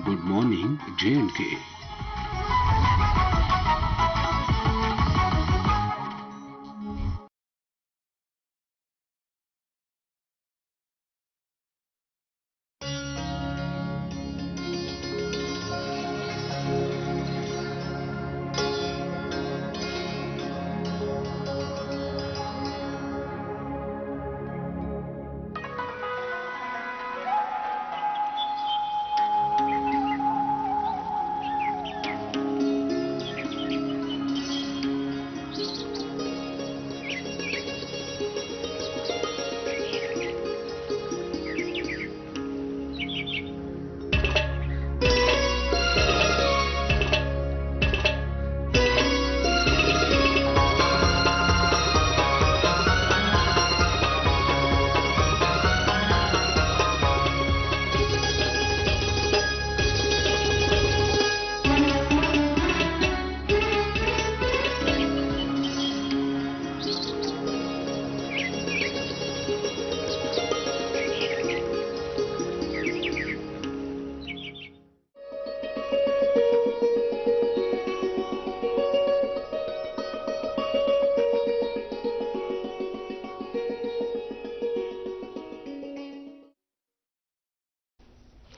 Good morning, J&K.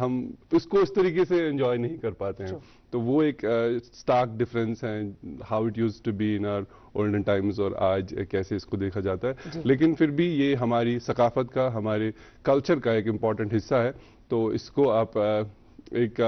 ہم اس کو اس طریقے سے انجوائے نہیں کر پاتے ہیں. تو وہ ایک اسٹارک ڈفرینس ہے how it use to be in our olden times اور آج کیسے اس کو دیکھا جاتا ہے. لیکن پھر بھی یہ ہماری ثقافت کا, ہمارے کلچر کا ایک امپورٹنٹ حصہ ہے. تو اس کو آپ ایک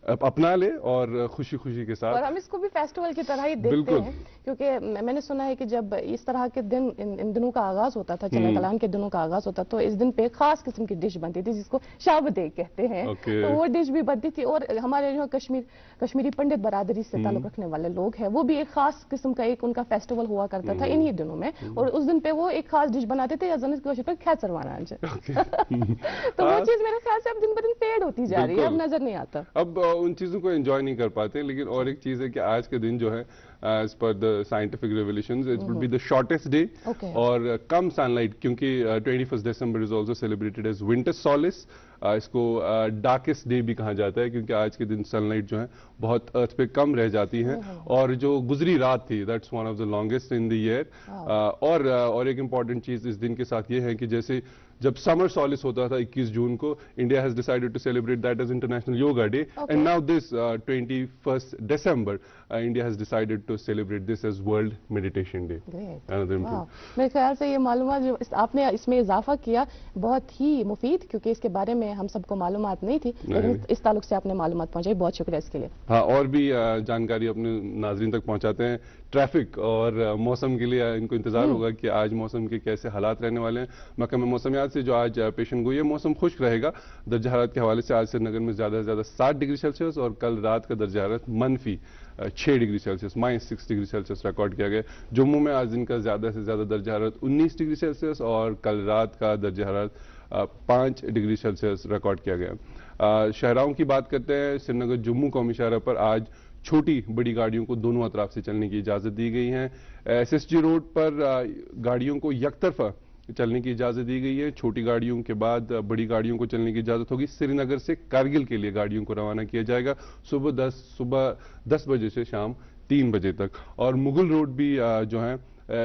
اپنا لے اور خوشی خوشی کے ساتھ. اور ہم اس کو بھی فیسٹیول کی طرح ہی دیکھتے ہیں, کیونکہ میں نے سنا ہے کہ جب اس طرح کے دن ان دنوں کا آغاز ہوتا تھا, چلے کلان کے دنوں کا آغاز ہوتا, تو اس دن پہ ایک خاص قسم کی ڈش بنتی تھی جس کو شاب دے کہتے ہیں. تو وہ ڈش بھی بنتی تھی. اور ہمارے جو کشمیری پنڈت برادری سے تعلق رکھنے والے لوگ ہیں, وہ بھی ایک خاص قسم کا ایک ان کا فیسٹیول ہوا کرتا تھا انہی دنوں میں. اور اس دن پہ وہ ایک خاص ڈش بناتے تھے کھیچر وانا. تو وہ چیز میرے خیال سے اب دن بدن فیڈ ہوتی جا رہی ہے, اب نظر نہیں آتا. اب ان چیزوں کو انجوائے نہیں کر پاتے. لیکن اور ایک چیز ہے کہ آج کے دن جو ہے as per the scientific revelations it will be the shortest day اور کم سن لائٹ, کیونکہ 21st December is also celebrated as winter solace. اس کو ڈارکسٹ ڈے بھی کہا جاتا ہے کیونکہ آج کے دن سن لائٹ جو ہے بہت ارتھ پہ کم رہ جاتی ہیں. اور جو گزری رات تھی that's one of the longest in the year. اور ایک امپورٹنٹ چیز اس دن کے ساتھ یہ ہے کہ جیسے جب سمر سالس ہوتا تھا 21 جون کو, India has decided to celebrate that as international yoga day. And now this 21st December India has decided to celebrate this as world meditation day. میرے خیال سے یہ معلومات جو آپ نے اس میں اضافہ کیا بہت ہی مفید, کیونکہ اس کے بارے میں ہم سب کو معلومات نہیں تھی, لیکن اس تعلق سے آپ نے معلومات پہنچائی, بہت شکریہ اس کے لیے. ہاں, اور بھی جانکاری اپنے ناظرین تک پہنچاتے ہیں. ٹریفک اور موسم کے لیے ان کو انتظار ہوگا کہ آج موسم کے کیسے حالات رہنے والے ہیں. محکمہ موسمیات سے جو آج پیشن گوئی ہے, موسم خشک رہے گا. درجہ حرارت کے حوالے سے آج سری نگر میں زیادہ سے زیادہ 7 ڈگری سیلسیس اور کل رات کا درجہ حرارت -6 degree Celsius -6 degree Celsius record کیا گیا. جموں میں آج دن کا زیادہ سے زیادہ درجہ حرارت 19 ڈگری سیلسیس اور کل رات کا درجہ حرارت 5 ڈگری سیلسیس ریکارڈ کیا گیا. شہراؤں کی بات کرتے ہیں. سری نگر جموں قومی شاہراہ پر آج چھوٹی بڑی گاڑیوں کو دونوں اطراف سے چلنے کی اجازت دی گئی ہے. SSG روڈ پر گاڑیوں کو یک طرفہ چلنے کی اجازت دی گئی ہے. چھوٹی گاڑیوں کے بعد بڑی گاڑیوں کو چلنے کی اجازت ہوگی. سری نگر سے کارگل کے لیے گاڑیوں کو روانہ کیا جائے گا صبح 10 بجے سے شام 3 بجے تک. اور مغل روڈ بھی جو ہیں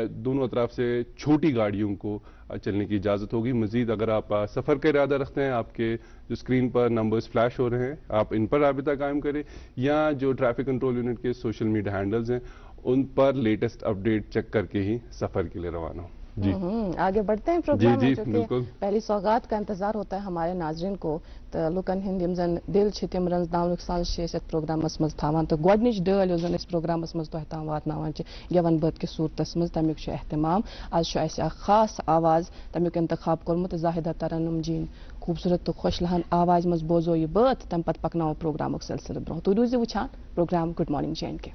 دونوں اطراف سے چھوٹی گاڑیوں کو چلنے کی اجازت ہوگی. مزید اگر آپ سفر کا ارادہ رکھتے ہیں, آپ کے جو اسکرین پر نمبرز فلیش ہو رہے ہیں, آپ ان پر رابطہ قائم کریں, یا جو ٹریفک کنٹرول یونٹ کے سوشل میڈیا ہینڈلز ہیں ان پر لیٹسٹ اپڈیٹ چیک کر کے ہی سفر کے لیے روانہ ہو. جی آگے بڑھتے ہیں پروگرام میں, جی بالکل. پہلی سوغات کا انتظار ہوتا ہے ہمارے ناظرین کو. تو لکن ہند زن دل تم رنز دونک سان ات پروگرامس مز تھاوان. تو گۄڈنِچ ڈٲلۍ یۄس زن اس پروگرامس مز تۄہہِ تام واتناوان چھِ گٮ۪ون بٲتھ کِس صوٗرتس مز, تمیُک چھُ اہتمام. آز چھُ اَسہِ اکھ خاص آواز تمیُک انتخاب کوٚرمُت زاہدہ ترنم جین. خوٗبصوٗرت تہٕ خۄش لہن آواز مز بوزو یہِ بٲتھ, تمہِ پتہٕ پکناوو پروگرامُک سلسلہٕ برونٛہہ. تُہۍ روٗزِو وٕچھان پروگرام گُڈ مارننگ JNK.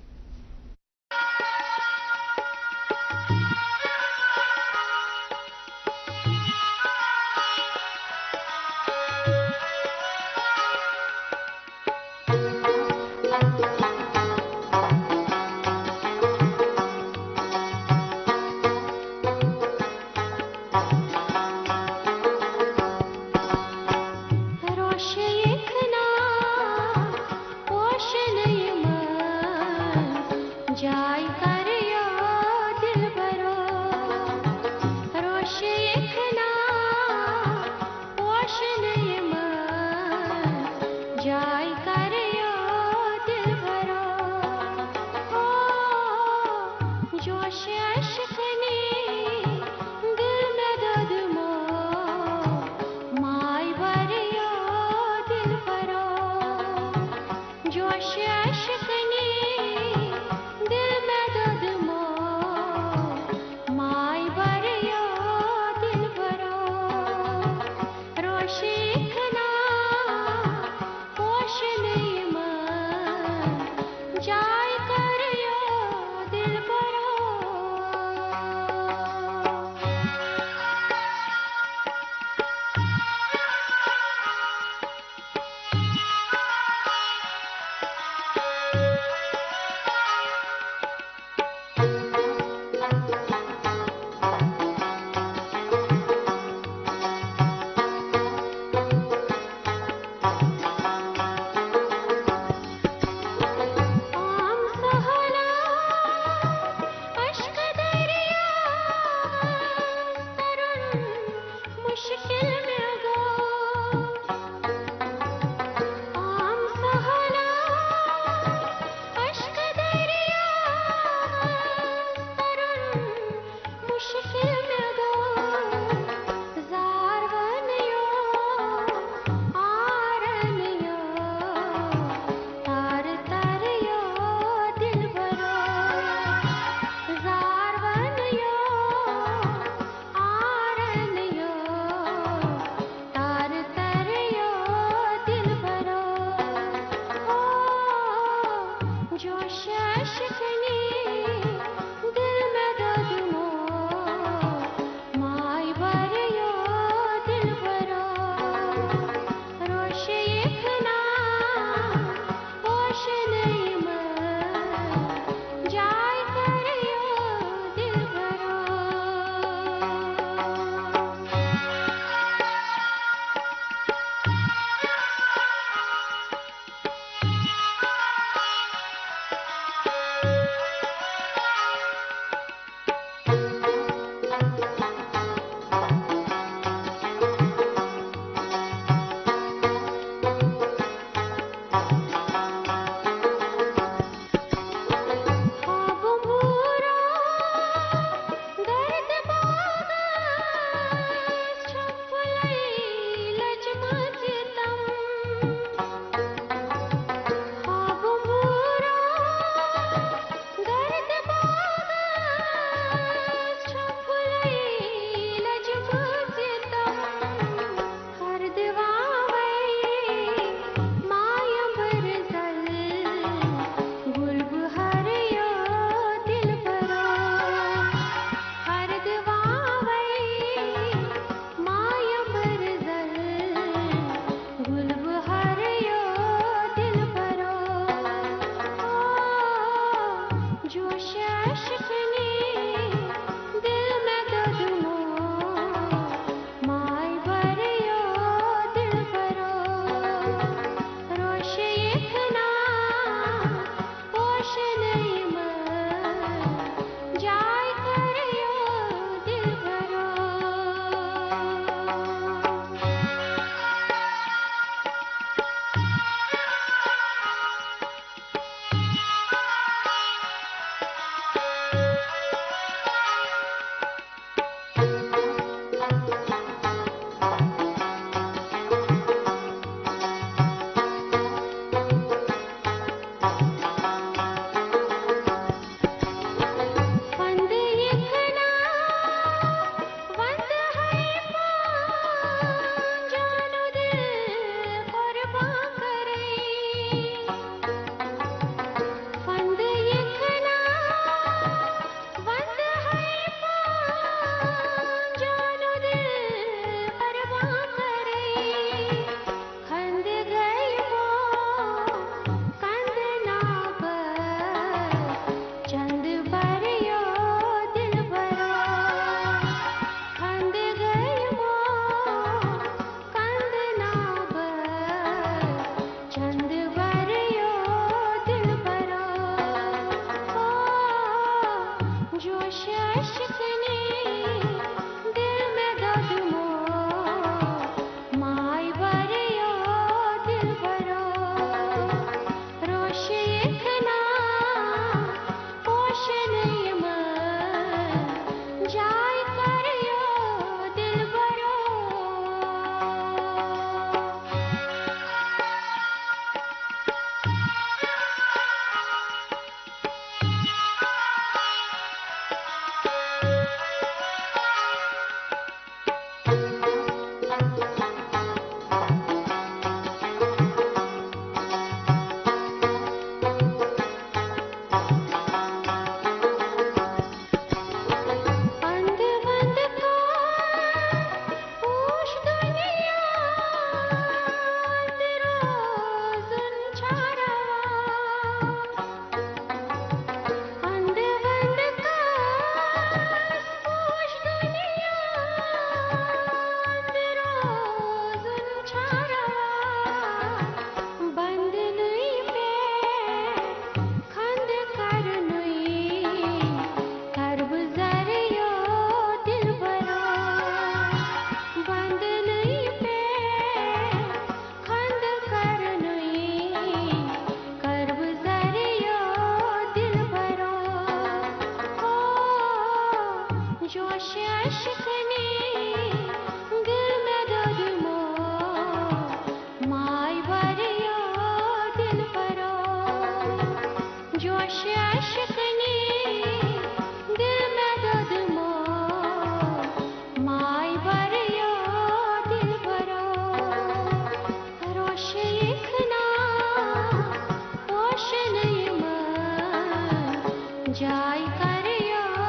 جائے کریو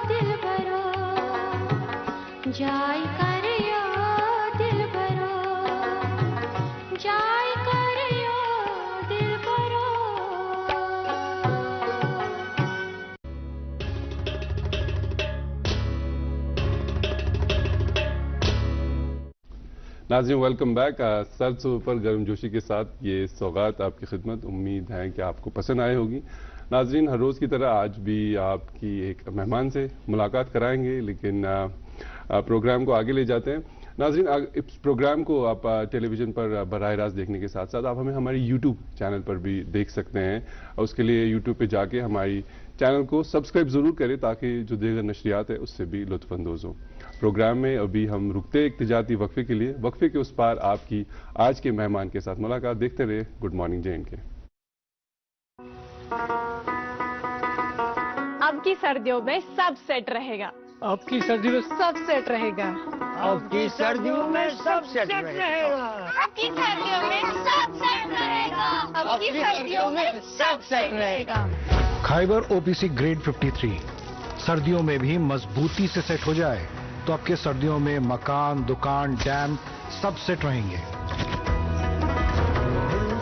دل برو جائے کریو دل برو جائے کریو دل برو. ناظرین ویلکم بیک. سرد صبح پر گرم جوشی کے ساتھ یہ سوغات آپ کی خدمت. امید ہے کہ آپ کو پسند آئے ہوگی. ناظرین ہر روز کی طرح آج بھی آپ کی ایک مہمان سے ملاقات کرائیں گے، لیکن پروگرام کو آگے لے جاتے ہیں. ناظرین اس پروگرام کو آپ ٹیلی ویژن پر براہ راست دیکھنے کے ساتھ ساتھ آپ ہمیں ہماری یوٹیوب چینل پر بھی دیکھ سکتے ہیں، اور اس کے لیے یوٹیوب پہ جا کے ہماری چینل کو سبسکرائب ضرور کریں تاکہ جو دیگر نشریات ہے اس سے بھی لطف اندوز ہوں. پروگرام میں ابھی ہم رکتے ایک تجارتی وقفے کے لیے. وقفے کے اس پار آپ کی آج کے مہمان کے ساتھ ملاقات. دیکھتے رہے گڈ مارننگ JNK. اب کی سردیوں میں سب سیٹ رہے گا. آپ کی سردیوں میں سب سیٹ رہے گا. آپ کی سردیوں میں سب سیٹ رہے گا. اب کی سردیوں میں سب سیٹ رہے گا. اب کی سردیوں میں سب سیٹ رہے گا. خائبر OPC گریڈ 53 سردیوں میں بھی مضبوطی سے سیٹ ہو جائے تو آپ کے سردیوں میں مکان، دکان، ڈیم سب سیٹ رہیں گے.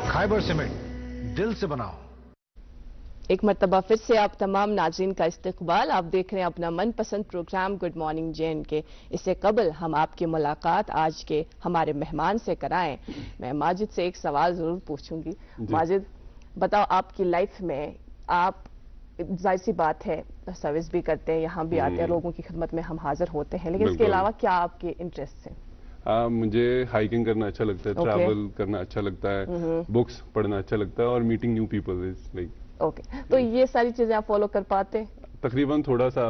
خائبر سیمنٹ دل سے بناؤ. ایک مرتبہ پھر سے آپ تمام ناظرین کا استقبال. آپ دیکھ رہے ہیں اپنا من پسند پروگرام گڈ مارننگ JNK. اس سے قبل ہم آپ کی ملاقات آج کے ہمارے مہمان سے کرائیں. میں ماجد سے ایک سوال ضرور پوچھوں گی. ماجد بتاؤ، آپ کی لائف میں آپ ظاہر سی بات ہے سروس بھی کرتے ہیں، یہاں بھی آتے ہیں، لوگوں کی خدمت میں ہم حاضر ہوتے ہیں، لیکن اس کے علاوہ کیا آپ کے انٹرسٹ ہیں؟ مجھے ہائیکنگ کرنا اچھا لگتا ہے، ٹریول کرنا اچھا لگتا ہے، بکس پڑھنا اچھا لگتا ہے، اور meeting new people is like. Okay, تو یہ ساری چیزیں آپ فالو کر پاتے ہیں؟ تقریباً تھوڑا سا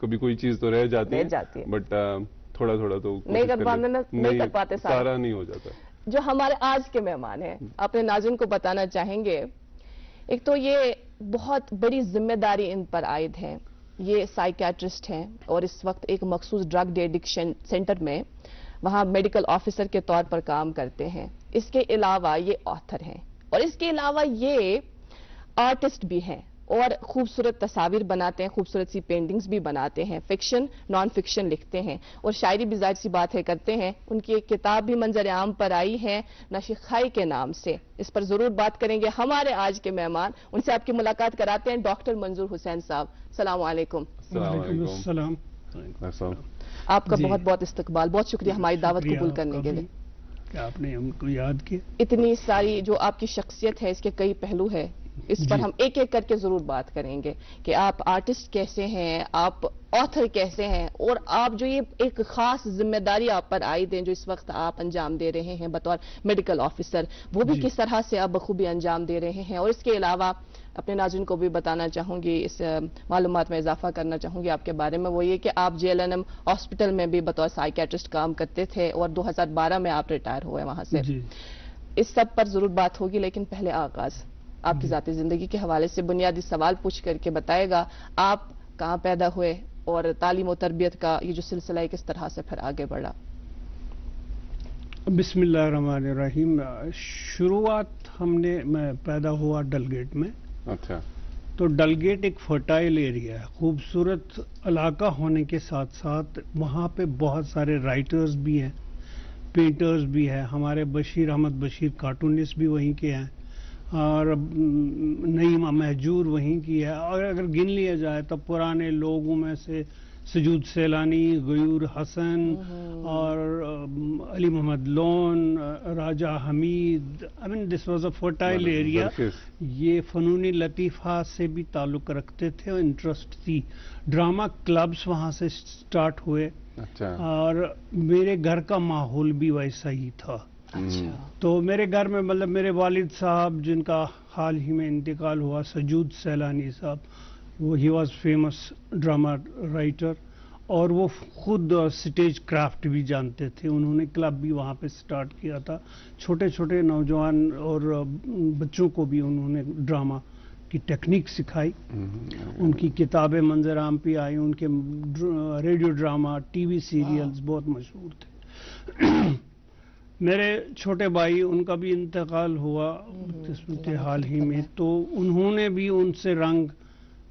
کبھی کوئی چیز تو رہ جاتی ہے بٹ تھوڑا تھوڑا تو نہیں کر پاتے، سارا نہیں ہو جاتا. جو ہمارے آج کے مہمان ہیں اپنے ناظرین کو بتانا چاہیں گے، ایک تو یہ بہت بڑی ذمہ داری ان پر عائد ہے. یہ سائیکیٹرسٹ ہیں اور اس وقت ایک مخصوص ڈرگ ڈی ایڈکشن سینٹر میں وہاں میڈیکل آفیسر کے طور پر کام کرتے ہیں. اس کے علاوہ یہ آتھر ہیں، اور اس کے علاوہ یہ آرٹسٹ بھی ہیں اور خوبصورت تصاویر بناتے ہیں، خوبصورت سی پینٹنگز بھی بناتے ہیں، فکشن نان فکشن لکھتے ہیں، اور شاعری بھی ظاہر سی بات ہے کرتے ہیں. ان کی ایک کتاب بھی منظر عام پر آئی ہے نشے خائی کے نام سے. اس پر ضرور بات کریں گے ہمارے آج کے مہمان. ان سے آپ کی ملاقات کراتے ہیں ڈاکٹر منظور حسین صاحب. السلام علیکم. السلام. آپ کا بہت بہت استقبال. بہت شکریہ ہماری دعوت قبول کرنے کے لیے کہ آپ نے ہم کو یاد کیا. اتنی ساری جو آپ کی شخصیت ہے، اس کے کئی پہلو ہے، اس پر ہم ایک ایک کر کے ضرور بات کریں گے کہ آپ آرٹسٹ کیسے ہیں، آپ آتھر کیسے ہیں، اور آپ جو یہ ایک خاص ذمہ داری آپ پر عائد ہیں جو اس وقت آپ انجام دے رہے ہیں بطور میڈیکل آفیسر، وہ بھی کس طرح سے آپ بخوبی انجام دے رہے ہیں. اور اس کے علاوہ اپنے ناظرین کو بھی بتانا چاہوں گی، اس معلومات میں اضافہ کرنا چاہوں گی آپ کے بارے میں، وہ یہ کہ آپ JLNM ہاسپٹل میں بھی بطور سائیکیٹرسٹ کام کرتے تھے اور 2012 میں آپ ریٹائر ہوئے وہاں سے. اس سب پر ضرور بات ہوگی، لیکن پہلے آغاز آپ کی ذاتی زندگی کے حوالے سے بنیادی سوال پوچھ کر کے بتائے گا آپ کہاں پیدا ہوئے اور تعلیم و تربیت کا یہ جو سلسلہ ہے کس طرح سے پھر آگے بڑھا. بسم اللہ الرحمن الرحیم. شروعات میں پیدا ہوا ڈلگیٹ میں. اچھا. تو ڈلگیٹ ایک فرٹائل ایریا ہے، خوبصورت علاقہ ہونے کے ساتھ ساتھ وہاں پہ بہت سارے رائٹرز بھی ہیں، پینٹرز بھی ہیں. ہمارے بشیر احمد بشیر کارٹونسٹ بھی وہیں کے ہیں، اور نعیمہ مہجور وہیں کی ہے. اور اگر گن لیا جائے تو پرانے لوگوں میں سے سجود سیلانی، غیور حسن اور Ali Mohammad Lone, Raja Hamid. This was a fertile area. یہ فنون لطیفہ سے بھی تعلق رکھتے تھے اور انٹرسٹ تھی. ڈرامہ کلبز وہاں سے سٹارٹ ہوئے. اور میرے گھر کا ماحول بھی ویسا ہی تھا. تو میرے گھر میں میرے والد صاحب جن کا حال ہی میں انتقال ہوا، سجود سیلانی صاحب، وہ he was famous drama writer, اور وہ خود سٹیج کرافٹ بھی جانتے تھے. انہوں نے کلب بھی وہاں پہ سٹارٹ کیا تھا. چھوٹے چھوٹے نوجوان اور بچوں کو بھی انہوں نے ڈرامہ کی ٹیکنیک سکھائی. ان کی کتابیں منظر عام پہ آئی، ان کے radio drama, T V serials بہت مشہور تھے. میرے چھوٹے بھائی، ان کا بھی انتقال ہوا حال ہی میں، تو انہوں نے بھی ان سے رنگ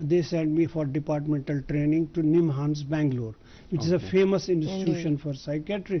They sent me for departmental training to NIMHANS Bangalore, which is a famous institution for psychiatry.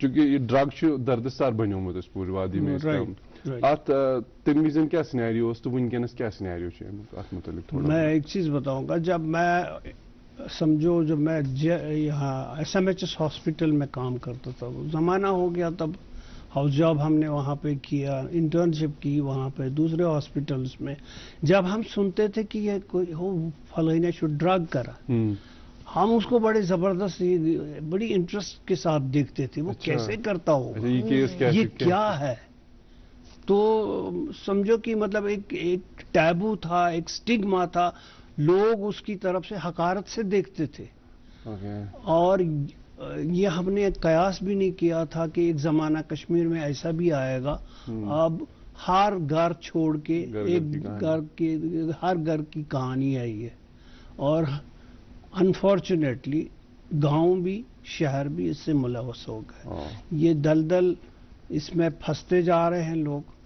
چونکہ یہ ڈرگ درد سار بنیومت اس پوری وادی میں ات تم وزن کیا سینیریو تو ونکس کیا سینیریو ات متعلق تھوڑا میں ایک چیز بتاؤں گا. جب میں سمجھو جب میں یہاں SMHS ہاسپٹل میں کام کرتا تھا, زمانہ ہو گیا, تب ہاؤس جاب ہم نے وہاں پہ کیا, انٹرنشپ کی وہاں پہ دوسرے ہاسپٹلس میں. جب ہم سنتے تھے کہ یہ کوئی ہو فلانا شو ڈرگ کرا, ہم اس کو بڑے زبردست بڑی انٹرسٹ کے ساتھ دیکھتے تھے, وہ کیسے کرتا ہوگا, یہ کیا ہے. تو سمجھو کہ مطلب ایک ٹیبو تھا, ایک سٹگما تھا, لوگ اس کی طرف سے حقارت سے دیکھتے تھے. اور یہ ہم نے قیاس بھی نہیں کیا تھا کہ ایک زمانہ کشمیر میں ایسا بھی آئے گا. اب ہر گھر چھوڑ کے ایک ہر گھر کی کہانی آئی ہے, اور انفارچونیٹلی گاؤں بھی شہر بھی اس سے ملوث ہو گئے. یہ دلدل اس میں پھنستے جا رہے ہیں لوگ,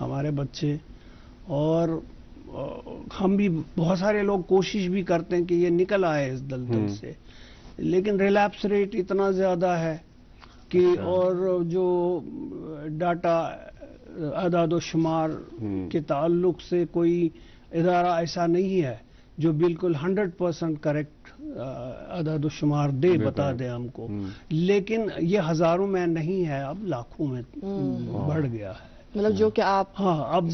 ہمارے بچے, اور ہم بھی بہت سارے لوگ کوشش بھی کرتے ہیں کہ یہ نکل آئے اس دلدل سے, لیکن ریلیپس ریٹ اتنا زیادہ ہے کہ, اور جو ڈاٹا اعداد و شمار کے تعلق سے کوئی ادارہ ایسا نہیں ہے جو بالکل 100% کریکٹ اعداد و شمار بتا دے ہم کو, لیکن یہ ہزاروں میں نہیں ہے, اب لاکھوں میں بڑھ گیا ہے. مطلب جو کہ آپ اب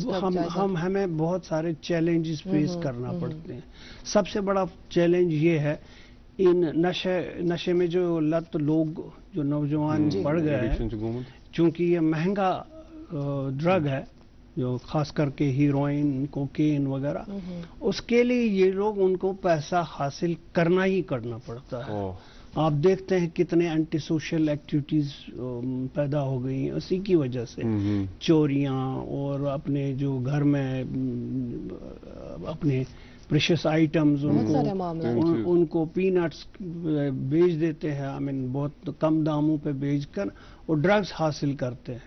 ہمیں بہت سارے چیلنجز فیس کرنا پڑتے ہیں. سب سے بڑا چیلنج یہ ہے ان نشے میں جو لت لوگ جو نوجوان پڑ گئے ہیں, چونکہ یہ مہنگا ڈرگ ہے, جو خاص کر کے ہیروئن, کوکین وغیرہ, اس کے لیے یہ لوگ ان کو پیسہ حاصل کرنا ہی کرنا پڑتا ہے. آپ دیکھتے ہیں کتنے اینٹی سوشل ایکٹیویٹیز پیدا ہو گئی ہیں اسی کی وجہ سے, چوریاں, اور اپنے جو گھر میں اپنے پریشس آئٹمز ان کو پینٹس بیچ دیتے ہیں, بہت کم داموں پہ بیچ کر, اور ڈرگز حاصل کرتے ہیں.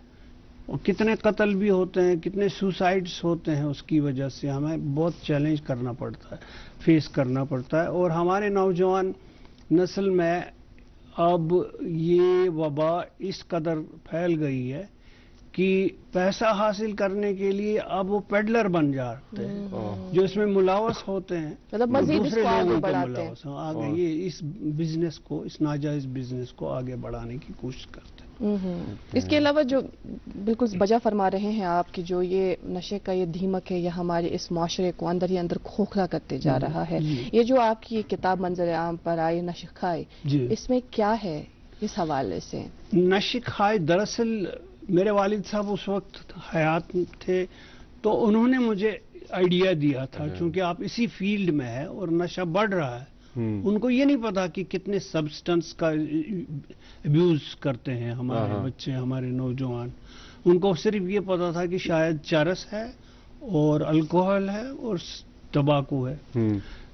اور کتنے قتل بھی ہوتے ہیں, کتنے سوسائڈز ہوتے ہیں اس کی وجہ سے. ہمیں بہت چیلنج کرنا پڑتا ہے, فیس کرنا پڑتا ہے. اور ہمارے نوجوان نسل میں اب یہ وبا اس قدر پھیل گئی ہے کہ پیسہ حاصل کرنے کے لیے اب وہ پیڈلر بن جاتے ہیں, جو اس میں ملوث ہوتے ہیں, دوسرے لوگوں کو ملوث آگے یہ اس بزنس کو, اس ناجائز بزنس کو آگے بڑھانے کی کوشش کرتے ہیں. اس کے علاوہ جو بالکل بجا فرما رہے ہیں آپ کی, جو یہ نشے کا یہ دھیمک ہے, یہ ہمارے اس معاشرے کو اندر ہی اندر کھوکھلا کرتے جا رہا ہے. یہ جو آپ کی کتاب منظر عام پر آئی نشے کھائے, اس میں کیا ہے اس حوالے سے؟ نشے کھائے دراصل میرے والد صاحب اس وقت حیات تھے, تو انہوں نے مجھے آئیڈیا دیا تھا, چونکہ آپ اسی فیلڈ میں ہیں اور نشہ بڑھ رہا ہے. ان کو یہ نہیں پتا کہ کتنے سبسٹنس کا ابیوز کرتے ہیں ہمارے بچے, ہمارے نوجوان. ان کو صرف یہ پتا تھا کہ شاید چرس ہے اور الکوہل ہے اور ٹباکو ہے.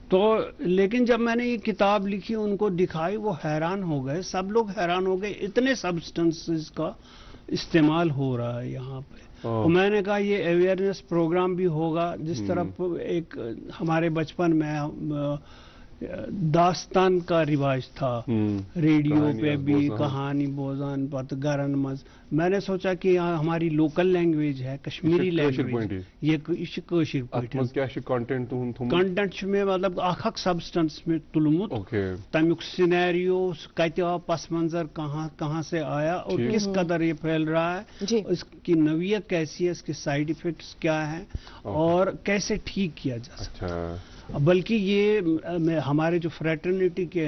تو لیکن جب میں نے یہ کتاب لکھی, ان کو دکھائی, وہ حیران ہو گئے, سب لوگ حیران ہو گئے, اتنے سبسٹنسز کا استعمال ہو رہا ہے یہاں پہ. تو میں نے کہا یہ اویئرنیس پروگرام بھی ہوگا, جس طرح ایک ہمارے بچپن میں داستان کا رواج تھا, ریڈیو پہ بھی کہانی بوزان پت گرن مز. میں نے سوچا کہ یہاں ہماری لوکل لینگویج ہے, کشمیری لینگویج, یہ کشیر پٲٹھۍ کنٹینٹ میں مطلب اخ سبسٹنس میں تلمت, تمیک سینیریو کتہ آو پس منظر کہاں سے آیا اور کس قدر یہ پھیل رہا ہے, اس کی نوعیت کیسی ہے, اس کے سائیڈ ایفیکٹس کیا ہیں, اور کیسے ٹھیک کیا جا سکتا ہے. بلکہ یہ ہمارے جو فریٹرنیٹی کے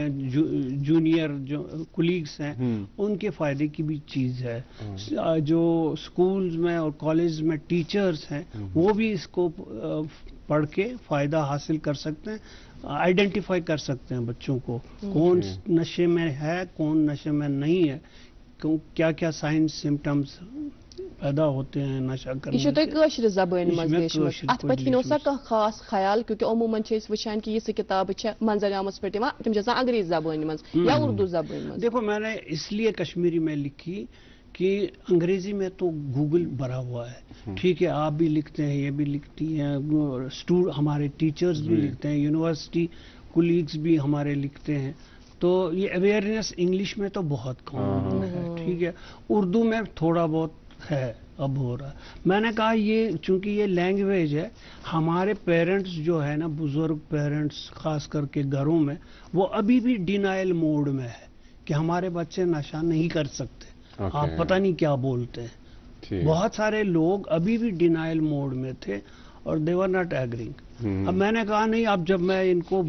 جونیئر جو کولیگس ہیں, ان کے فائدے کی بھی چیز ہے. جو سکولز میں اور کالج میں ٹیچرز ہیں, وہ بھی اس کو پڑھ کے فائدہ حاصل کر سکتے ہیں, آئیڈینٹیفائی کر سکتے ہیں بچوں کو, کون نشے میں ہے, کون نشے میں نہیں ہے, کیا کیا سائنس سمٹمز پیدا ہوتے ہیں نشہ کرنے سے. یہ کٲشر زبان مز ات پہ سا خاص خیال, کیونکہ عموماً وچان کہ یہ کتاب منظر عامس پہ تم انگریزی زبان مز یا اردو زبان مز. دیکھو میں نے اس لیے کشمیری میں لکھی کہ انگریزی میں تو گوگل بھرا ہوا ہے, ٹھیک ہے, آپ بھی لکھتے ہیں, یہ بھی لکھتی ہیں, ہمارے ٹیچرز بھی لکھتے ہیں, یونیورسٹی کولیگز بھی ہمارے لکھتے ہیں, تو یہ اویئرنیس انگلش میں تو بہت کم ہے، ٹھیک ہے، اردو میں تھوڑا بہت ہے اب ہو رہا. میں نے کہا یہ چونکہ یہ لینگویج ہے، ہمارے پیرنٹس جو ہے نا، بزرگ پیرنٹس خاص کر کے گھروں میں، وہ ابھی بھی ڈینائل موڈ میں ہے کہ ہمارے بچے نشہ نہیں کر سکتے، آپ پتہ نہیں کیا بولتے ہیں. بہت سارے لوگ ابھی بھی ڈینائل موڈ میں تھے اور دے ور ناٹ ایگرنگ. اب میں نے کہا نہیں، اب جب میں ان کو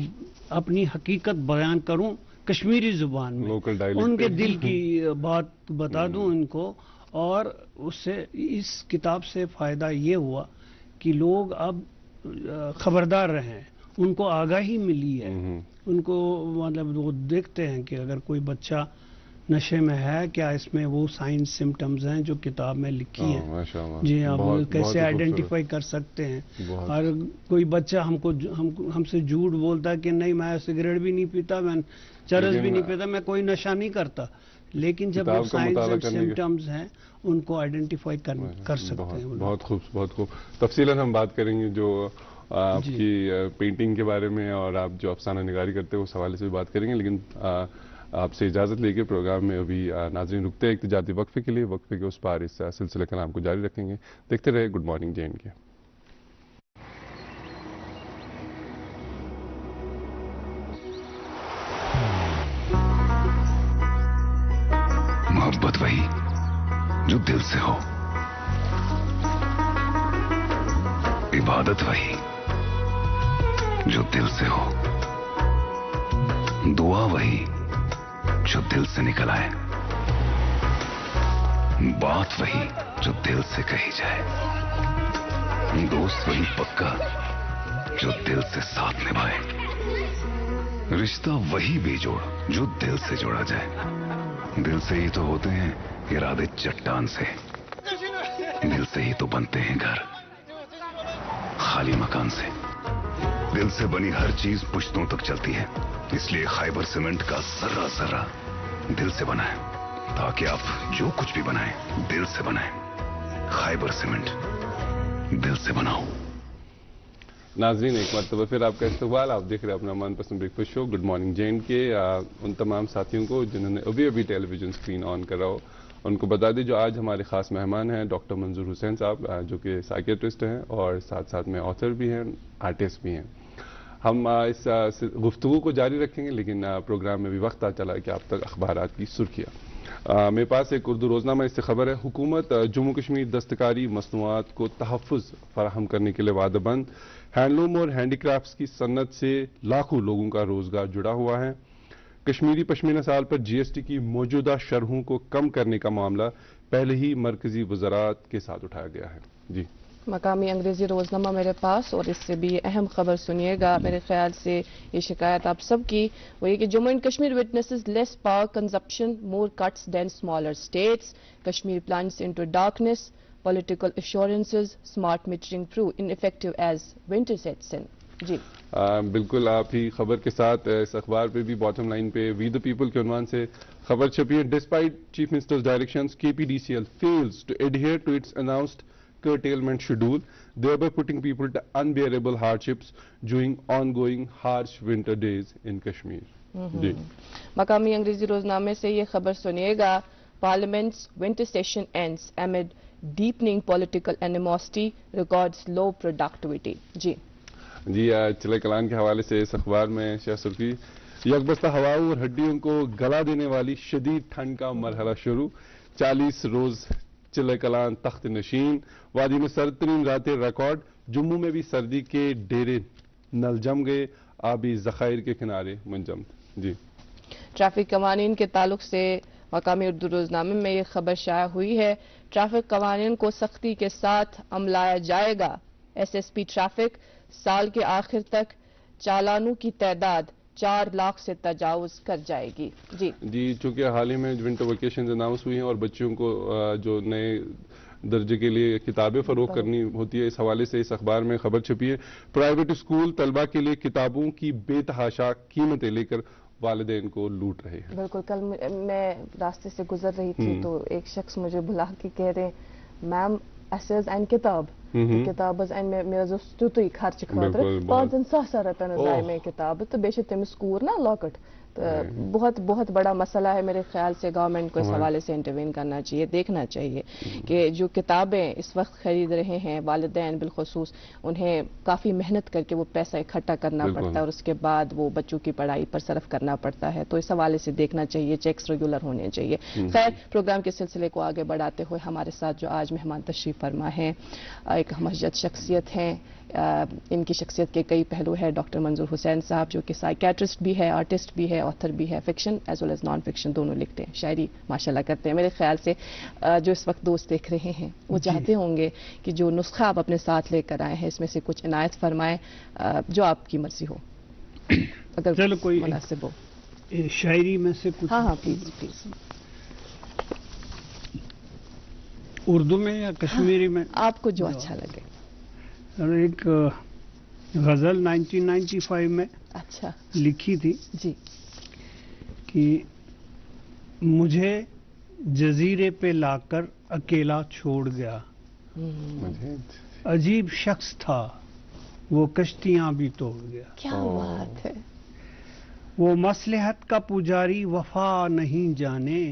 اپنی حقیقت بیان کروں کشمیری زبان میں، ان کے دل کی بات بتا دوں ان کو، اور اس سے اس کتاب سے فائدہ یہ ہوا کہ لوگ اب خبردار رہے، ان کو آگاہی ملی ہے، ان کو مطلب وہ دیکھتے ہیں کہ اگر کوئی بچہ نشے میں ہے کیا اس میں وہ سائنس سمٹمز ہیں جو کتاب میں لکھی ہیں. جی آپ کیسے آئیڈینٹیفائی کر سکتے ہیں. اور کوئی بچہ ہم سے جھوٹ بولتا ہے کہ نہیں میں سگریٹ بھی نہیں پیتا، میں چرس بھی نہیں پیتا، میں کوئی نشہ نہیں کرتا، لیکن جب وہ سائنس اینڈ سمٹمز ہیں ان کو آئیڈینٹیفائی کر سکتے ہیں. بہت خوب، بہت خوب. تفصیلاً ہم بات کریں گے جو آپ کی پینٹنگ کے بارے میں اور آپ جو افسانہ نگاری کرتے ہیں اس حوالے سے بھی بات کریں گے، لیکن آپ سے اجازت لے کے پروگرام میں ابھی ناظرین رکتے ہیں ایک تجارتی وقفے کے لیے. وقفے کے اس پار اس سلسلہ کلام کو جاری رکھیں گے. دیکھتے رہے گڈ مارننگ جے اینڈ کے. محبت وہی جو دل سے ہو، عبادت وہی جو دل سے ہو، دعا وہی جو دل سے نکل آئے، بات وہی جو دل سے کہی جائے، دوست وہی پکا جو دل سے ساتھ نبھائے، رشتہ وہی بے جوڑ جو دل سے جوڑا جائے. دل سے ہی تو ہوتے ہیں ارادے چٹان سے، دل سے ہی تو بنتے ہیں گھر خالی مکان سے. دل سے بنی ہر چیز پشتوں تک چلتی ہے، اس لیے خیبر سیمنٹ کا ذرہ ذرہ دل سے بنا ہے، تاکہ آپ جو کچھ بھی بنائیں دل سے بنائیں. خیبر سیمنٹ، دل سے بناؤ. ناظرین ایک مرتبہ پھر آپ کا استقبال. آپ دیکھ رہے ہیں اپنا من پسند break fast show good morning J and کے. ان تمام ساتھیوں کو جنہوں نے ابھی ٹیلی ویژن اسکرین آن کرا ہو ان کو بتا دیں جو آج ہمارے خاص مہمان ہیں ڈاکٹر منظور حسین صاحب، جو کہ سائیکیٹرسٹ ہیں اور ساتھ ساتھ میں آتھر بھی ہیں، آرٹسٹ بھی ہیں. ہم اس گفتگو کو جاری رکھیں گے، لیکن پروگرام میں بھی وقت آ چلا ہے کہ آپ تک اخبارات کی سرخیاں. میرے پاس ایک اردو روزنامہ اس سے خبر ہے. حکومت جموں کشمیر دستکاری مصنوعات کو تحفظ فراہم کرنے کے لیے وعدہ بند. ہینڈلوم اور ہینڈی کرافٹس کی صنعت سے لاکھوں لوگوں کا روزگار جڑا ہوا ہے. کشمیری پشمینہ سال پر جی ایس ٹی کی موجودہ شرحوں کو کم کرنے کا معاملہ پہلے ہی مرکزی وزارات کے ساتھ اٹھایا گیا ہے. جی مقامی انگریزی روزنامہ میرے پاس، اور اس سے بھی اہم خبر سنیے گا. میرے خیال سے یہ شکایت آپ سب کی، وہ یہ کہ Jammu and Kashmir witnesses less power consumption, more cuts than smaller states. Kashmir plunges into darkness, political assurances, smart metering prove ineffective as winter sets in. جی بالکل آپ ہی خبر کے ساتھ اس اخبار پہ بھی باٹم لائن پہ وی دا پیپل کے عنوان سے خبر چھپی ہے. Despite chief ministers directions K P D C L fails to adhere to its announced curtailment schedule, thereby putting people to unbearable hardships during ongoing harsh winter days in Kashmir. جی مقامی انگریزی روزنامے سے یہ خبر سنیے گا. Parliament's winter session ends amid deepening political animosity, records low productivity. جی چلے کلان کے حوالے سے اس اخبار میں شاہ سرخی یکبستہ ہواؤں اور ہڈیوں کو گلا دینے والی شدید ٹھنڈ کا مرحلہ شروع. 40 روز چلے کلان تخت نشین. وادی میں سرد ترین راتیں ریکارڈ. جموں میں بھی سردی کے ڈیرے نل جم گئے، آبی ذخائر کے کنارے منجمد. جی ٹریفک قوانین کے تعلق سے مقامی اردو روزنامے میں یہ خبر شائع ہوئی ہے. ٹریفک قوانین کو سختی کے ساتھ عملایا جائے گا. ایس ایس پی ٹریفک سال کے آخر تک چالانوں کی تعداد 4 لاکھ سے تجاوز کر جائے گی. جی چونکہ حال ہی میں ونٹر ویکیشنز اناؤنس ہوئی ہیں اور بچوں کو جو نئے درجے کے لیے کتابیں فروخت کرنی ہوتی ہے، اس حوالے سے اس اخبار میں خبر چھپی ہے. پرائیویٹ اسکول طلبہ کے لیے کتابوں کی بے تحاشا قیمتیں لے کر والدین کو لوٹ رہے ہیں. بالکل. کل میں راستے سے گزر رہی تھی تو ایک شخص مجھے بلا کے کہہ رہے میم اسہ این کتاب کتاب مے تیوتھے خرچہ خاطر 5,000 رۄپین آئی مے کتاب تو بیٚیہِ چھِ تٔمِس کوٗر نا لۄکٕٹ بہت بہت بڑا مسئلہ ہے میرے خیال سے. گورنمنٹ کو اس حوالے سے انٹروین کرنا چاہیے, دیکھنا چاہیے کہ جو کتابیں اس وقت خرید رہے ہیں والدین بالخصوص, انہیں کافی محنت کر کے وہ پیسہ اکٹھا کرنا پڑتا ہے اور اس کے بعد وہ بچوں کی پڑھائی پر صرف کرنا پڑتا ہے. تو اس حوالے سے دیکھنا چاہیے, چیکس ریگولر ہونے چاہیے. خیر, پروگرام کے سلسلے کو آگے بڑھاتے ہوئے ہمارے ساتھ جو آج مہمان تشریف فرما ہیں, ایک ہمجد شخصیت ہیں. ان کی شخصیت کے کئی پہلو ہے. ڈاکٹر منظور حسین صاحب جو کہ سائیکیٹرسٹ بھی ہے, آرٹسٹ بھی ہے, آتھر بھی ہے, fiction as well as non fiction دونوں لکھتے ہیں, شاعری ماشاءاللہ کرتے ہیں. میرے خیال سے جو اس وقت دوست دیکھ رہے ہیں وہ چاہتے ہوں گے کہ جو نسخہ آپ اپنے ساتھ لے کر آئے ہیں اس میں سے کچھ عنایت فرمائیں, جو آپ کی مرضی ہو, اگر کوئی مناسب ہو. شاعری میں سے کچھ؟ ہاں پلیز پلیز. اردو میں یا کشمیری میں؟ آپ کو جو اچھا لگے. ایک غزل 1995 میں اچھا لکھی تھی جی, کہ مجھے جزیرے پہ لا کر اکیلا چھوڑ گیا, عجیب شخص تھا وہ کشتیاں بھی توڑ گیا. کیا بات ہے. وہ مصلحت کا پجاری وفا نہیں جانے,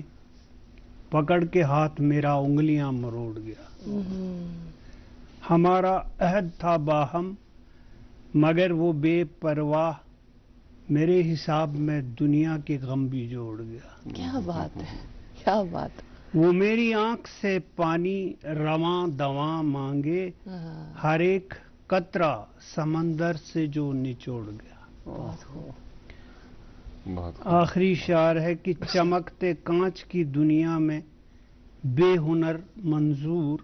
پکڑ کے ہاتھ میرا انگلیاں مروڑ گیا. ہمارا عہد تھا باہم مگر وہ بے پرواہ, میرے حساب میں دنیا کے غم بھی جوڑ گیا. کیا بات ہے, کیا بات. وہ میری آنکھ سے پانی رواں دواں مانگے, ہر ایک قطرہ سمندر سے جو نچوڑ گیا. آخری شعر ہے کہ چمکتے کانچ کی دنیا میں بے ہنر منظور,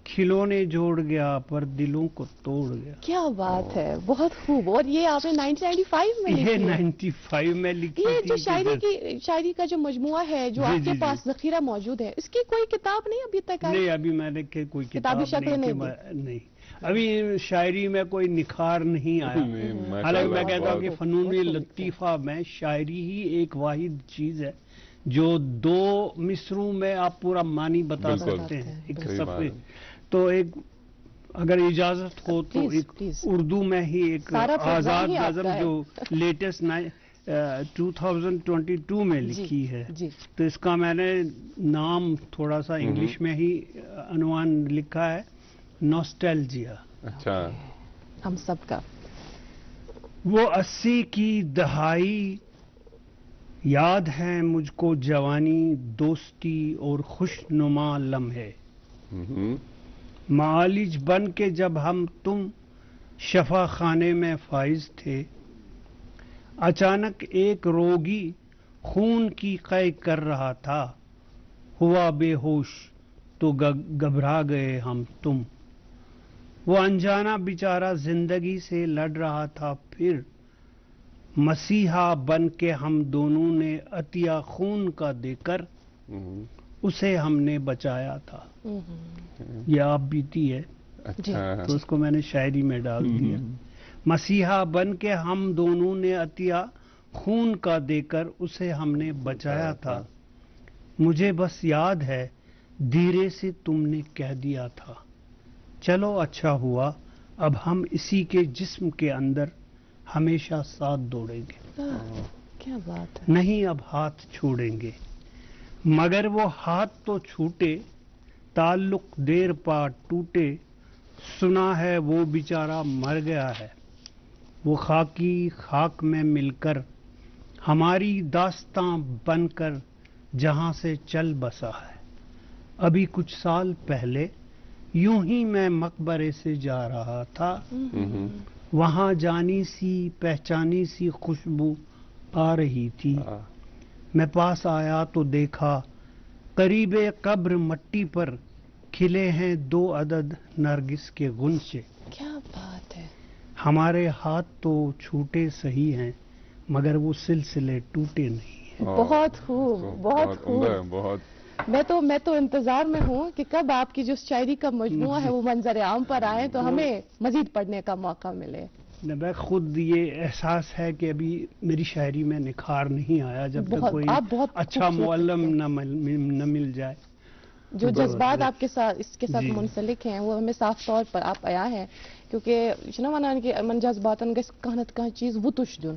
کھلونے جوڑ گیا پر دلوں کو توڑ گیا. کیا بات ہے, بہت خوب. اور یہ آپ نے 1995 میں لکھی ہے؟ یہ 95 میں لکھی. یہ جو شاعری کا جو مجموعہ ہے جو آپ کے پاس ذخیرہ موجود ہے, اس کی کوئی کتاب نہیں ابھی تک آئی؟ نہیں, ابھی میں نے کوئی کتاب شکل نہیں. ابھی شاعری میں کوئی نکھار نہیں آیا. حالانکہ میں کہتا ہوں کہ فنون لطیفہ میں شاعری ہی ایک واحد چیز ہے جو 2 مصروں میں آپ پورا معنی بتا سکتے ہیں ایک صفحے. تو ایک اگر اجازت ہو تو ایک اردو میں ہی ایک آزاد نظم جو لیٹسٹ 2022 میں لکھی ہے, تو اس کا میں نے نام تھوڑا سا انگلش میں ہی عنوان لکھا ہے, نوسٹیلجیا. اچھا, ہم سب کا. وہ 80 کی دہائی یاد ہے مجھ کو, جوانی دوستی اور خوش نما لمحے, معالج بن کے جب ہم تم شفا خانے میں فائز تھے, اچانک ایک روگی خون کی قے کر رہا تھا, ہوا بے ہوش تو گھبرا گئے ہم تم. وہ انجانا بیچارہ زندگی سے لڑ رہا تھا, پھر مسیحا بن کے ہم دونوں نے عطیہ خون کا دے کر اسے ہم نے بچایا تھا. یہ آپ بیتی ہے تو اس کو میں نے شاعری میں ڈال دیا. مسیحا بن کے ہم دونوں نے عطیہ خون کا دے کر اسے ہم نے بچایا تھا. مجھے بس یاد ہے دھیرے سے تم نے کہہ دیا تھا, چلو اچھا ہوا اب ہم اسی کے جسم کے اندر ہمیشہ ساتھ دوڑیں گے. کیا بات ہے. نہیں اب ہاتھ چھوڑیں گے, مگر وہ ہاتھ تو چھوٹے, تعلق دیر پا ٹوٹے, سنا ہے وہ بیچارہ مر گیا ہے. وہ خاکی خاک میں مل کر ہماری داستاں بن کر جہاں سے چل بسا ہے. ابھی کچھ سال پہلے یوں ہی میں مقبرے سے جا رہا تھا, وہاں جانی سی پہچانی سی خوشبو آ رہی تھی. میں پاس آیا تو دیکھا قریب قبر مٹی پر کھلے ہیں 2 عدد نرگس کے غنچے. کیا بات ہے. ہمارے ہاتھ تو چھوٹے سہی ہیں مگر وہ سلسلے ٹوٹے نہیں ہیں. بہت خوب, بہت خوب. میں تو انتظار میں ہوں کہ کب آپ کی جو شاعری کا مجموعہ ہے وہ منظر عام پر آئے تو ہمیں مزید پڑھنے کا موقع ملے. میں خود یہ احساس ہے کہ ابھی میری شاعری میں نکھار نہیں آیا جب تک کوئی اچھا معلم نہ مل جائے. جو جذبات آپ کے ساتھ اس کے ساتھ منسلک ہیں وہ ہمیں صاف طور پر آپ آیا ہے, کیونکہ من جذباتن گژھِ کانٛہہ نتہٕ کانٛہہ چیز وُتُش دیُن.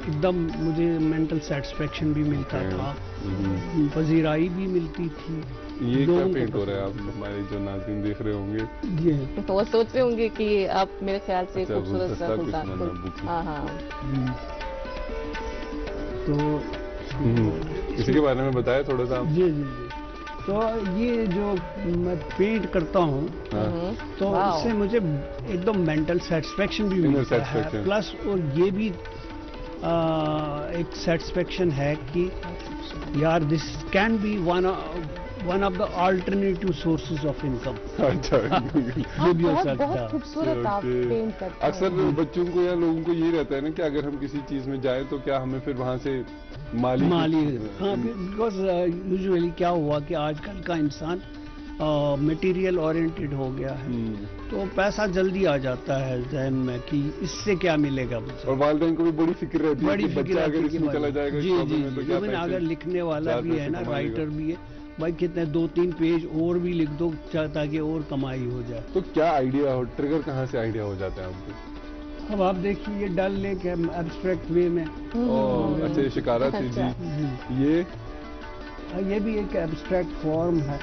ایک دم مجھے مینٹل سیٹسفیکشن بھی ملتا تھا، پذیرائی بھی ملتی تھی. یہ کیا پینٹ ہو رہا ہے؟ آپ ہمارے جو ناظرین دیکھ رہے ہوں گے تو وہ سوچ رہے ہوں گے کہ آپ میرے خیال سے خوبصورت سا ہاں ہاں. تو اسی کے بارے میں بتایا تھوڑا سا. جی. تو یہ جو میں پینٹ کرتا ہوں تو اس سے مجھے ایک دم مینٹل سیٹسفیکشن بھی ملتا ہے، پلس اور یہ بھی ایک سیٹسفیکشن ہے کہ یار this can be one of the alternative sources of income. بہت خوبصورت آپ پینٹ کرتے ہیں. اکثر بچوں کو یا لوگوں کو یہ رہتا ہے نا کہ اگر ہم کسی چیز میں جائیں تو کیا ہمیں پھر وہاں سے مالی ہاں، بیکاز یوزلی کیا ہوا کہ آج کل کا انسان مٹیریل اورینٹیڈ ہو گیا ہے، تو پیسہ جلدی آ جاتا ہے ذہن میں کہ اس سے کیا ملے گا مجھے. اور والدین کو بھی بڑی فکر رہتی ہے، بڑی فکر اگر اس میں چلا جائے گا. جی. اگر لکھنے والا بھی ہے نا، رائٹر بھی ہے، بھائی کتنے 2-3 پیج اور بھی لکھ دو تاکہ اور کمائی ہو جائے. تو کیا آئیڈیا ہو، ٹریگر کہاں سے آئیڈیا ہو جاتا ہے آپ کو؟ اب آپ دیکھیے یہ ڈل لیک ہے ایبسٹریکٹ وے میں. اچھا، یہ شکارا تھی. جی یہ بھی ایک ایبسٹریکٹ فارم ہے.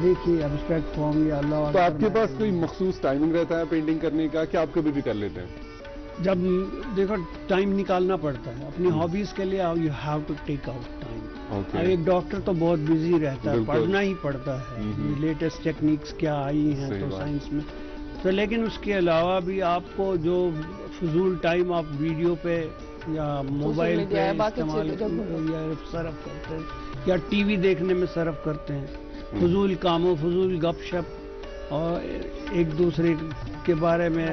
دیکھیے ایبسٹریکٹ فارم یا اللہ. تو آپ کے پاس کوئی مخصوص ٹائمنگ رہتا ہے پینٹنگ کرنے کا کہ آپ کبھی بھی کر لیتے ہیں؟ جب دیکھو ٹائم نکالنا پڑتا ہے اپنی ہابیز کے لیے، you have to take out time. ایک ڈاکٹر تو بہت بزی رہتا ہے، پڑھنا ہی پڑتا ہے لیٹسٹ ٹیکنیکس کیا آئی ہیں تو سائنس میں. تو لیکن اس کے علاوہ بھی آپ کو جو فضول ٹائم آپ ویڈیو پہ یا موبائل پہ استعمال یا صرف کرتے ہیں یا ٹی وی دیکھنے میں صرف کرتے ہیں، فضول کاموں، فضول گپ شپ اور ایک دوسرے کے بارے میں.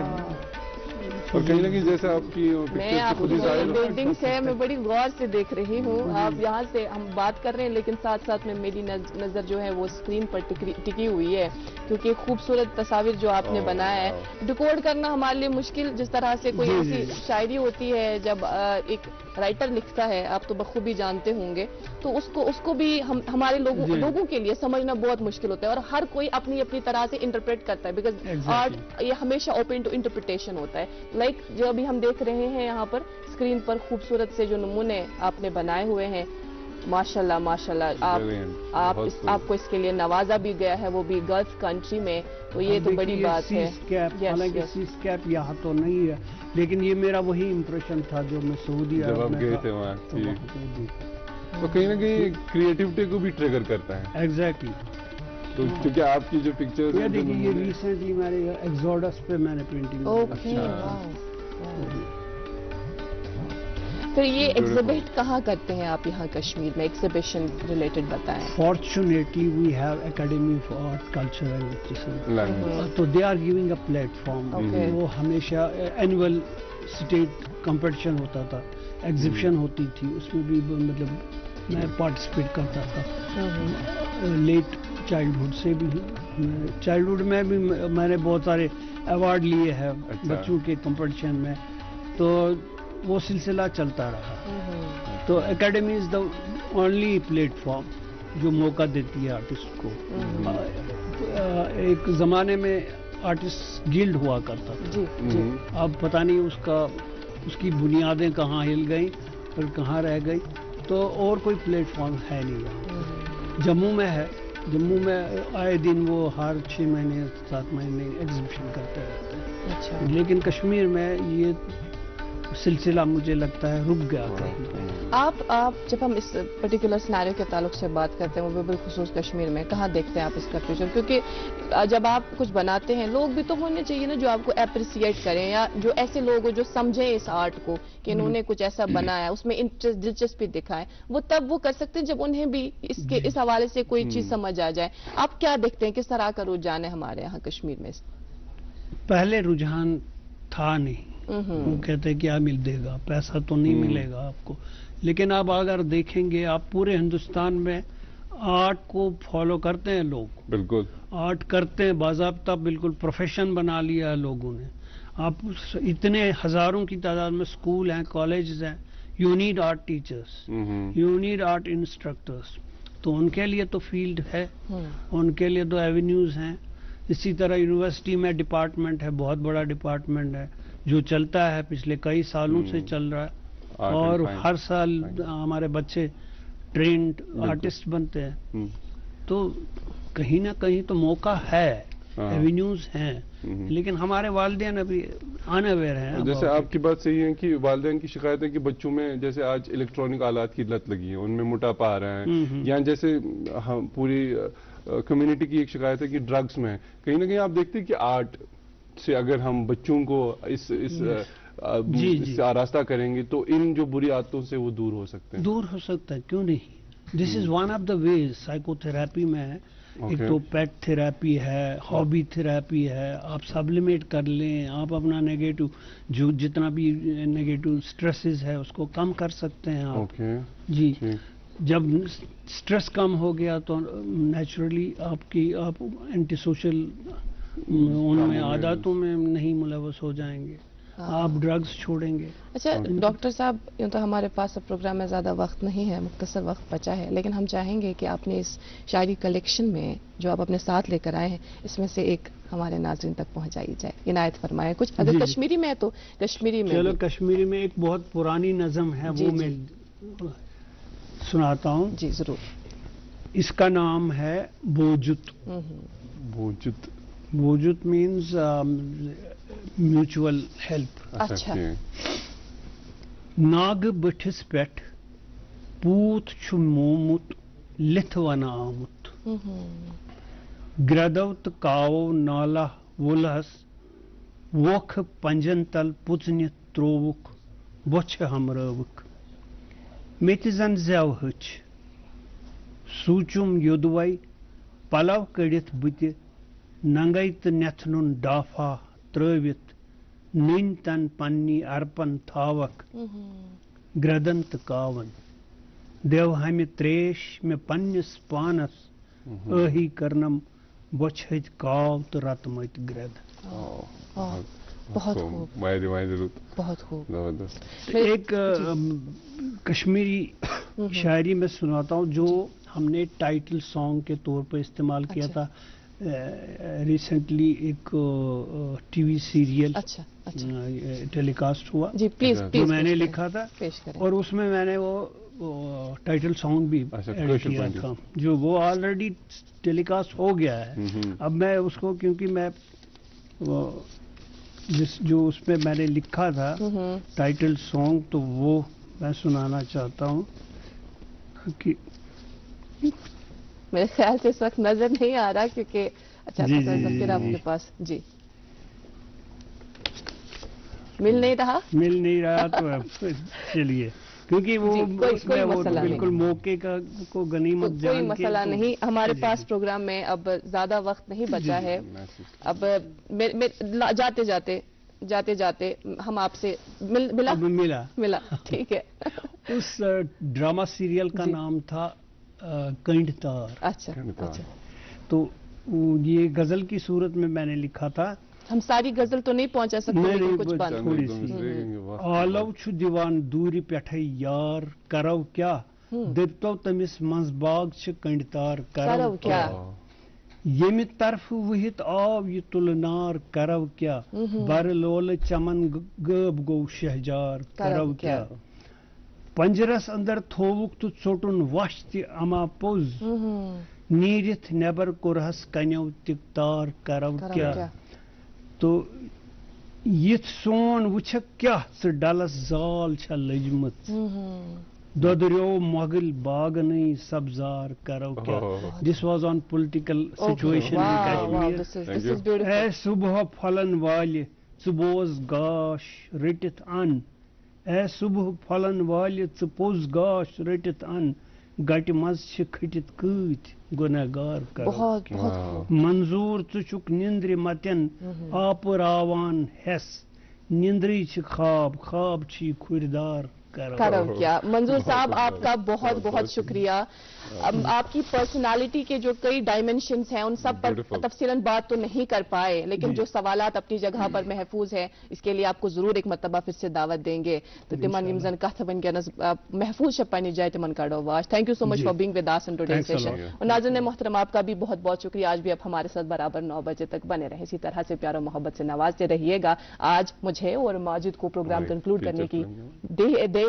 اور کہیں نہ کہیں جیسے آپ کی میں آپ کی بلڈنگس ہے، میں بڑی غور سے دیکھ رہی ہوں. آپ یہاں سے ہم بات کر رہے ہیں لیکن ساتھ ساتھ میں میری نظر جو ہے وہ اسکرین پر ٹکی ہوئی ہے، کیونکہ خوبصورت تصاویر جو آپ نے بنایا ہے ڈیکوڈ کرنا ہمارے لیے مشکل. جس طرح سے کوئی ایسی شاعری ہوتی ہے جب ایک رائٹر لکھتا ہے، آپ تو بخوبی جانتے ہوں گے، تو اس کو بھی ہمارے لوگوں کے لیے سمجھنا بہت مشکل ہوتا ہے، اور ہر کوئی اپنی اپنی طرح سے انٹرپریٹ کرتا ہے، بیکاز آرٹ یہ ہمیشہ اوپن ٹو انٹرپریٹیشن ہوتا ہے. لائک جو ابھی ہم دیکھ رہے ہیں یہاں پر اسکرین پر خوبصورت سے جو نمونے آپ نے بنائے ہوئے ہیں، ماشاءاللہ ماشاءاللہ. آپ کو اس کے لیے نوازا بھی گیا ہے، وہ بھی گلف کنٹری میں، تو یہ تو بڑی بات ہے. حالانکہ سی اسکیپ یہاں تو نہیں ہے، لیکن یہ میرا وہی امپریشن تھا جو میں سعودی عرب میں گئے تھے وہاں. تو کہیں نہ کہیں کریٹیوٹی کو بھی ٹریگر کرتا ہے. ایگزیکٹلی. تو کیونکہ آپ کی جو پکچر دیکھیے یہ ریسنٹلی میں نے ایکزوڈس پہ میں نے پینٹنگ. پھر یہ ایگزیبٹ کہاں کرتے ہیں آپ یہاں کشمیر میں؟ ایگزیبیشن ریلیٹڈ بتائیں. Fortunately we have academy of art culture and literature, تو they are giving a platform. وہ ہمیشہ اینول اسٹیٹ کمپٹیشن ہوتا تھا، ایگزیبیشن ہوتی تھی، اس میں بھی مطلب میں پارٹیسپیٹ کرتا تھا. لیٹ چائلڈہڈ سے بھی، چائلڈہڈ میں بھی میں نے بہت سارے ایوارڈ لیے ہیں بچوں کے کمپٹیشن میں، تو وہ سلسلہ چلتا رہا. تو academy is the only plate form جو موقع دیتی ہے آرٹسٹ کو. ایک زمانے میں آرٹسٹ گلڈ ہوا کرتا تھا، اب پتہ نہیں اس کی بنیادیں کہاں ہل گئیں اور کہاں رہ گئی. تو اور کوئی پلیٹ فارم ہے نہیں. جموں میں ہے، جموں میں آئے دن وہ ہر 6 مہینے 7 مہینے ایگزیبیشن کرتے رہتے ہیں. لیکن کشمیر میں یہ سلسلہ مجھے لگتا ہے رک گیا تھا. آپ جب ہم اس پرٹیکولر سیناریو کے تعلق سے بات کرتے ہیں، وہ بالخصوص کشمیر میں، کہاں دیکھتے ہیں آپ اس کا فیوچر؟ کیونکہ جب آپ کچھ بناتے ہیں لوگ بھی تو ہونے چاہیے نا جو آپ کو اپریسیٹ کریں، یا جو ایسے لوگ ہو جو سمجھیں اس آرٹ کو کہ انہوں نے کچھ ایسا بنایا، اس میں دلچسپی دکھائیں. وہ تب وہ کر سکتے ہیں جب انہیں بھی اس حوالے سے کوئی چیز سمجھ آ جائے. آپ کیا دیکھتے ہیں کس طرح کا رجحان ہے ہمارے یہاں کشمیر میں؟ پہلے رجحان تھا نہیں، وہ کہتے کیا مل دے گا، پیسہ تو نہیں ملے گا آپ کو. لیکن اب اگر دیکھیں گے آپ پورے ہندوستان میں آرٹ کو فالو کرتے ہیں لوگ، بالکل آرٹ کرتے ہیں باضابطہ، بالکل پروفیشن بنا لیا ہے لوگوں نے. آپ اتنے ہزاروں کی تعداد میں اسکول ہیں، کالجز ہیں. You need art teachers, you need art instructors. تو ان کے لیے تو فیلڈ ہے، ان کے لیے تو ایونیوز ہیں. اسی طرح یونیورسٹی میں ڈپارٹمنٹ ہے، بہت بڑا ڈپارٹمنٹ ہے جو چلتا ہے، پچھلے کئی سالوں سے چل رہا ہے. اور ہر سال ہمارے بچے ٹرینڈ آرٹسٹ بنتے ہیں. تو کہیں نہ کہیں تو موقع ہے, ایونیوز ہیں, لیکن ہمارے والدین ابھی اناویئر ہیں. جیسے آپ کی بات صحیح ہے کہ والدین کی شکایت ہے کہ بچوں میں جیسے آج الیکٹرانک آلات کی لت لگی ہے, ان میں موٹاپا آ رہا ہے, یا جیسے ہم پوری کمیونٹی کی ایک شکایت ہے کہ ڈرگس میں کہیں نہ کہیں آپ دیکھتے ہیں کہ آرٹ سے اگر ہم بچوں کو اس سے آراستہ کریں گے تو ان جو بری عادتوں سے وہ دور ہو سکتے ہیں. دور ہو سکتا ہے, کیوں نہیں. This is one of the ways. Psychotherapy میں ایک تو پیٹ تھراپی ہے, ہابی تھراپی ہے. آپ سبلیمیٹ کر لیں, آپ اپنا نیگیٹو جو جتنا بھی نیگیٹو سٹریسز ہے اس کو کم کر سکتے ہیں آپ. جی, جب سٹریس کم ہو گیا تو نیچرلی آپ اینٹی سوشل ان میں عاداتوں میں نہیں ملوث ہو جائیں گے, آپ ڈرگز چھوڑیں گے. اچھا ڈاکٹر صاحب, یوں تو ہمارے پاس اب پروگرام میں زیادہ وقت نہیں ہے, مختصر وقت بچا ہے, لیکن ہم چاہیں گے کہ آپ نے اس شاعری کلیکشن میں جو آپ اپنے ساتھ لے کر آئے ہیں اس میں سے ایک ہمارے ناظرین تک پہنچائی جائے, عنایت فرمائیں کچھ. اگر کشمیری میں ہے تو کشمیری میں. چلو کشمیری میں ایک بہت پرانی نظم ہے, وہ میں سناتا ہوں. جی ضرور. اس کا نام ہے بوجت. بوجت, بوجت مینز میوچول ہیلپ. اچھا. ناگ بٹھس پٮ۪ٹھ پوت چھُ مومُت لِتھ ونہٕ آمُت, گرٛدو تہٕ کاوو نالہ وُلہس ووکھٕ پنجن تل پُژنِتھ ترووُکھ بۄچھِ ہمرٲوٕکھ. مےٚ تہِ زن زٮ۪و ہٕچھ سوٗنٛچُم یوٚدوَے پلو کٔڑِتھ بہٕ تہِ ننگے تہٕ نٮ۪تھنُن ڈافا ترٲوِتھ نٔنۍ تن پننی ارپن تھاوکھ گرٛدن تہٕ کاون. دیو ہمہِ تریش مےٚ پننِس پانس ٲہی کرنم بۄچھِ ہٕتۍ کاو تہٕ رتہٕ مٔتۍ گرٛد. بہت خوب, بہت خوب. ایک کشمیری شاعری میں سناتا ہوں جو ہم نے ٹائٹل سانگ کے طور پر استعمال کیا تھا ریسنٹلی. ایک ٹی وی سیریل ٹیلی کاسٹ ہوا جو میں نے لکھا تھا, اور اس میں میں نے وہ ٹائٹل سانگ بھی ایڈ کیا تھا, جو وہ آلریڈی ٹیلی کاسٹ ہو گیا ہے. اب میں اس کو, کیونکہ میں جو اس میں نے لکھا تھا ٹائٹل سانگ, تو وہ میں سنانا چاہتا ہوں. کہ میرے خیال سے اس وقت نظر نہیں آ رہا کیونکہ اچھا پھر آپ کے پاس جی مل نہیں رہا تو چلیے, کیونکہ وہ بالکل موقع کو غنیمت جان کے. کوئی مسئلہ نہیں, ہمارے پاس پروگرام میں اب زیادہ وقت نہیں بچا ہے. اب جاتے جاتے ہم آپ سے ملا. ٹھیک ہے. اس ڈرامہ سیریل کا نام تھا کنڈ تار. اچھا. تو یہ غزل کی صورت میں نے لکھا تھا. ہم ساری غزل تو نہیں پہنچا سکتے, کچھ بات تھوڑی سی. آلو چھُ دِوان دوٗرِ پٮ۪ٹھے یار کرو کیا, دٔپتو تٔمِس منٛز باغ چھِ کنڈ تار کرو کیا, ییٚمہِ طرفہٕ وٕہِتھ آو یہِ تُلہٕ نار کرو کیا, برٕ لولہٕ چمن غٲب گوٚو شہجار کرو کیا, پنجرس اندر تھووُکھ تہٕ ژوٚٹُن وش تہِ اما پوٚز, نیٖرِتھ نٮ۪بر کوٚرہس کنیو تِک تار کرو کیا. تو یِتھ سون وٕچھکھ کیٛاہ ژٕ ڈلس زال چھا لٔجمٕژ, دۄدریو مۄغل باغنٕے سبزار کرو کیا. This was on political situation in Kashmir. اے صبح پھلن والہِ ژٕ بوز گاش رٔٹِتھ ان, اے صبح پھلن والہِ ژٕ پوٚز گاش رٔٹِتھ ان, گٹہِ منٛز چھِ کھٔٹِتھ کۭتۍ گُنہگار کرو. منظوٗر ژٕ چھُکھ نِندرِ متٮ۪ن آپراوان ہٮ۪س, نِندرٕے چھِ خواب, خواب چھی کھُرِدار کرو کیا. منظور صاحب آپ کا بہت بہت شکریہ. آپ کی پرسنالٹی کے جو کئی ڈائمینشنز ہیں ان سب پر تفصیلاً بات تو نہیں کر پائے, لیکن جو سوالات اپنی جگہ پر محفوظ ہیں اس کے لیے آپ کو ضرور ایک مرتبہ پھر سے دعوت دیں گے. تو تمن یم زن کتھ ونکس محفوظ چھ پنہ جائے تمن کڑو واش. Thank you so much for being with us in today session. اور ناظرین محترم آپ کا بھی بہت بہت شکریہ. آج بھی آپ ہمارے ساتھ برابر 9 بجے تک بنے رہے, اسی طرح سے پیار و محبت سے نوازتے رہیے گا. آج مجھے اور ماجد کو پروگرام کنکلوڈ کرنے کی دیر